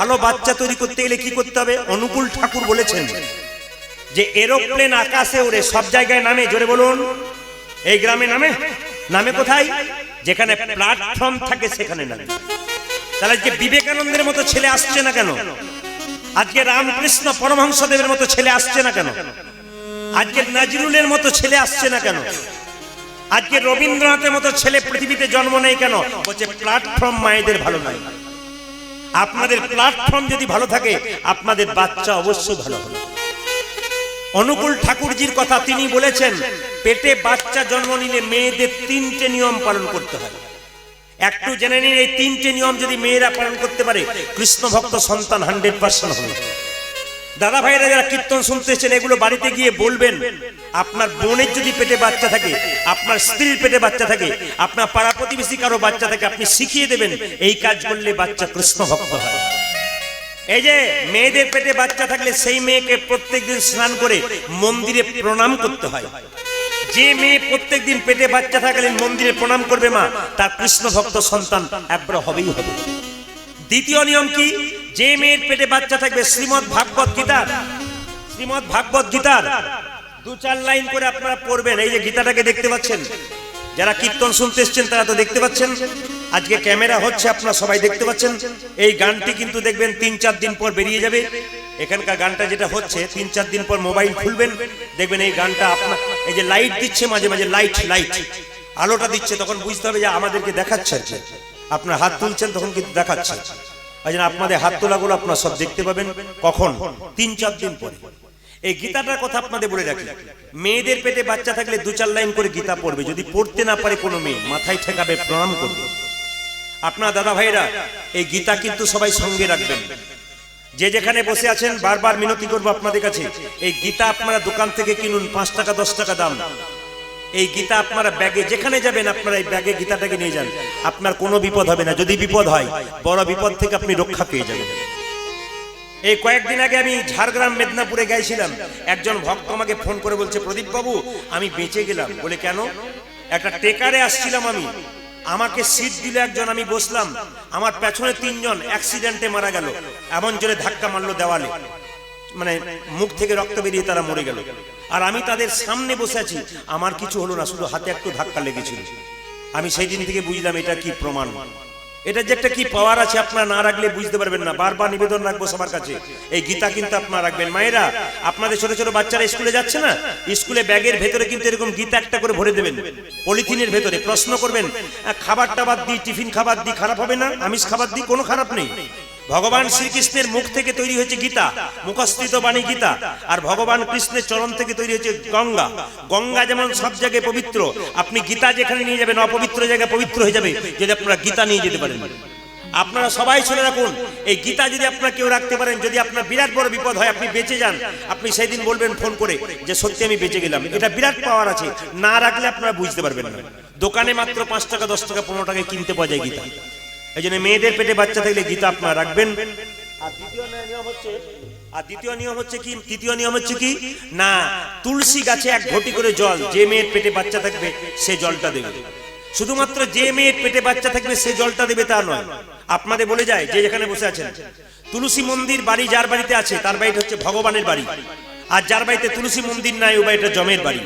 ভালো বাচ্চা তৈরি করতে গেলে কি করতে হবে? অনুকূল ঠাকুর বলেছেন যে এরোপ্লেন আকাশে ওড়ে, সব জায়গায় নামে, জোরে বলুন। এই গ্রামে নামে, নামে কোথায়? যেখানে প্ল্যাটফর্ম থাকে সেখানে নামে। তাহলে আজকে বিবেকানন্দের মতো ছেলে আসছে না কেন? আজকে রামকৃষ্ণ পরমহংসদেবের মতো ছেলে আসছে না কেন? আজকে নজরুলের মতো ছেলে আসছে না কেন? আজকে রবীন্দ্রনাথের মতো ছেলে পৃথিবীতে জন্ম নেই কেন? বলছে প্ল্যাটফর্ম মায়েদের ভালো নয়। আপনাদের প্ল্যাটফর্ম যদি ভালো থাকে আপনাদের বাচ্চা অবশ্যই ভালো হবে। অনুকূল ঠাকুরজির কথা তিনি বলেছেন, পেটে বাচ্চা জন্ম নিলে মেয়েদের 3টে নিয়ম পালন করতে হয়। একটু জেনে নিন, এই 3টে নিয়ম যদি মেয়েরা পালন করতে পারে কৃষ্ণ ভক্ত সন্তান 100% হবে। দাদা ভাইরা যারা কীর্তন শুনতেছেন, এগুলো বাড়িতে গিয়ে বলবেন। আপনার বোনের যদি পেটে বাচ্চা থাকে, আপনার স্ত্রীর পেটে বাচ্চা থাকে, আপনার পাড়া প্রতিবেশী কারো বাচ্চা থাকে, আপনি শিখিয়ে দেবেন এই কাজ করলে বাচ্চা কৃষ্ণ ভক্ত হয়। এই যে মেয়েদের পেটে বাচ্চা থাকলে সেই মেয়েকে প্রত্যেকদিন স্নান করে মন্দিরে প্রণাম করতে হয়। যে মেয়ে প্রত্যেকদিন পেটে বাচ্চা থাকলে মন্দিরে প্রণাম করবে মা, তার কৃষ্ণ ভক্ত সন্তান একবার হবেই হবে। দ্বিতীয় নিয়ম কি? যে মেয়ের পেটে বাচ্চা থাকবে শ্রীমদ্ ভাগবত গীতার 2-4 লাইন করে আপনারা পড়বেন। এই যে গীতাটাকে দেখতে পাচ্ছেন, যারা কীর্তন শুনতে এসছেন তারা তো দেখতে পাচ্ছেন, আজকে ক্যামেরা হচ্ছে, আপনারা সবাই দেখতে পাচ্ছেন। এই গানটি কিন্তু দেখবেন 3-4 দিন পর বেরিয়ে যাবে। এখানকার গানটা যেটা হচ্ছে 3-4 দিন পর মোবাইল খুলবেন, দেখবেন এই গানটা আপনার, এই যে লাইট দিচ্ছে মাঝে মাঝে, লাইট আলোটা দিচ্ছে, তখন বুঝতে হবে যে আমাদেরকে দেখাচ্ছে। আপনার হাত তুলছেন তখন কিন্তু দেখাচ্ছে। আপনাদের হাত তোলাগুলো আপনারা সব দেখতে পাবেন কখন? 3-4 দিন পরে। এই গীতাটার কথা আপনাদের বলে রাখি, মেয়েদের পেটে বাচ্চা থাকলে 2-4 লাইন করে গীতা পড়বে। যদি পড়তে না পারে কোনো মেয়ে, মাথায় ঠেকাবে, প্রণাম করবে। আপনার দাদা ভাইরা এই গীতা কিন্তু সবাই সঙ্গে রাখবেন। যে যেখানে বসে আছেন বারবার মিনতি করবো আপনাদের কাছে, এই গীতা আপনারা দোকান থেকে কিনুন, 5 টাকা 10 টাকা দাম। এই গীতা আপনারা ব্যাগে যেখানে যাবেন আপনারা এই ব্যাগে গীতাটাকে নিয়ে যান, আপনার কোনো বিপদ হবে না। যদি বিপদ হয়, বড় বিপদ থেকে আপনি রক্ষা পেয়ে যাবেন। এই কয়েকদিন আগে আমি ঝাড়গ্রাম মেদিনীপুরে গেছিলাম, একজন ভক্ত আমাকে ফোন করে বলছে, প্রদীপ বাবু আমি বেঁচে গেলাম। বলে কেন? একটা ট্রেকারে আসছিলাম আমি, আমাকে সিট দিল একজন, আমি বসলাম, আমার পেছনে 3 জন অ্যাক্সিডেন্টে মারা গেল। এমন জোরে ধাক্কা মারলো দেওয়ালে, মানে মুখ থেকে রক্ত বেরিয়ে তারা মরে গেল। আর আমি তাদের সামনে বসে আছি, আমার কিছু হলো না, শুধু হাতে একটু ধাক্কা লেগেছিল। আমি সেই দিন থেকে বুঝলাম এটা কি প্রমাণ, এটা যে একটা কি পাওয়ার আছে, আপনারা না রাখলে বুঝতে পারবেন না। বারবার নিবেদন রাখবো সবার কাছে, এই গীতা কিন্তু আপনারা রাখবেন। মায়েরা, আপনাদের ছোট ছোট বাচ্চারা স্কুলে যাচ্ছে না, স্কুলে ব্যাগের ভেতরে কিন্তু এরকম গীতা একটা করে ভরে দেবেন, পলিথিনের ভেতরে। প্রশ্ন করবেন, খাবার টাবার দিই, টিফিন খাবার দিই, খারাপ হবে না? আমিষ খাবার দিই, কোনো খারাপ নেই। ভগবান শ্রীকৃষ্ণের মুখ থেকে তৈরি হয়েছে গীতা, মুখস্থিত বাণী গীতা। আর ভগবান কৃষ্ণের চরণ থেকে তৈরি হয়েছে গঙ্গা। গঙ্গা যেমন সব জায়গায় পবিত্র, আপনি গীতা যেখানে নিয়ে যাবেন অপবিত্র জায়গায় পবিত্র হয়ে যাবে যদি আপনারা গীতা নিয়ে যেতে পারেন। আপনারা সবাই শুনে রাখুন, এই গীতা যদি আপনারা কেউ রাখতে পারেন, যদি আপনার বিরাট বড় বিপদ হয়, আপনি বেঁচে যান, আপনি সেই দিন বলবেন ফোন করে যে সত্যি আমি বেঁচে গেলাম। এটা বিরাট পাওয়ার আছে, না রাখলে আপনারা বুঝতে পারবেন না। দোকানে মাত্র 5 টাকা 10 টাকা 15 টাকায় কিনতে পাওয়া যায় গীতা। এই জন্য মেয়েদের পেটে বাচ্চা থাকলে গীতা আপনারা রাখবেন। আর দ্বিতীয় নিয়ম হচ্ছে কি না, তুলসী গাছে 1 ঘটি করে জল, যে মেয়ের পেটে বাচ্চা থাকবে সে জলটা দেবে। শুধুমাত্র যে মেয়ের পেটে বাচ্চা থাকবে সে জলটা দেবে তা নয়। আপনাদের বলে যায়, যে যেখানে বসে আছেন, তুলসী মন্দির বাড়ি যার বাড়িতে আছে তার বাড়িটা হচ্ছে ভগবানের বাড়ি, আর যার বাড়িতে তুলসী মন্দির নাই ও বাড়িটা জমের বাড়ি।